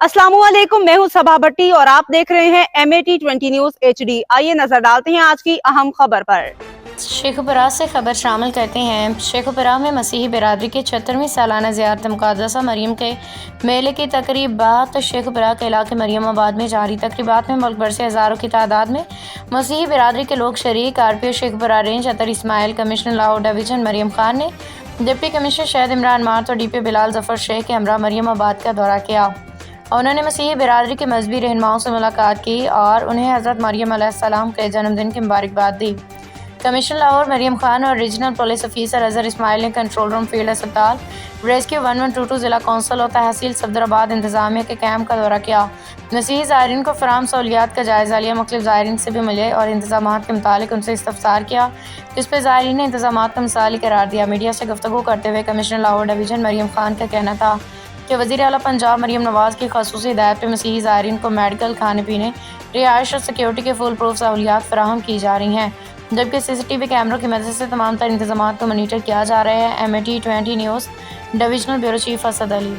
अस्सलाम वालेकुम, मैं हूं सबा भट्टी और आप देख रहे हैं MAT20 न्यूज HD। आइए नजर डालते हैं आज की अहम खबर पर। शेखुपुरा से खबर शामिल करते हैं। शेखुपुरा में मसीही बिरादरी की 76वीं सालाना ज़ियारत मुक़द्दसा मरियम के मेले की तकरीबात शेखुपुरा के इलाके मरियमाबाद में जारी। तकरीबात में मुल्क भर से हज़ारों की तादाद में मसीही बिरादरी के लोग शरीक। RPO शेखुपुरा रेंज अतर इस्माइल, कमिश्नर लाहौर डिवीज़न मरियम खान ने डिप्टी कमिश्नर शहद इमरान मार्त और DP बिलाल जफ़र शेख के हमरा मरियमाबाद का दौरा किया। उन्होंने मसीही बिरादरी के मजहबी रहनुमाओं से मुलाकात की और उन्हें हज़रत मरियम अलैहिस्सलाम के जन्मदिन की मुबारकबाद दी। कमिश्नर लाहौर मरियम खान और regional police officer Azhar Ismail ने कंट्रोल रूम, फील्ड अस्पताल, रेस्क्यू 1122 ज़िला कौंसल और तहसील सफदराबाद इंतजामिया के कैंप का दौरा किया। मसीही ज़ायरीन को फराहम सहूलियात का जायज़ा लिया। मुख्तलिफ ज़ायरीन से भी मिले और इंतजामात के मुतालिक उनसे इस्तफसार किया, जिस पर ज़ायरीन ने इंतजामात को मिसाली करार दिया। मीडिया से गुफ्तगू करते हुए कमिश्नर लाहौर डिवीज़न मरियम खान का कहना था कि वज़ीर आला पंजाब मरियम नवाज़ की ख़ुसूसी हिदायत पर मसीही ज़ायरीन को मेडिकल, खाने पीने, रिहाइश और सिक्योरिटी के फुल प्रूफ सहूलियात फराहम की जा रही हैं, जबकि CCTV कैमरों की मदद से तमाम तर इंतजामात को मॉनिटर किया जा रहा है। MAT20 news divisional bureau chief Asad Ali.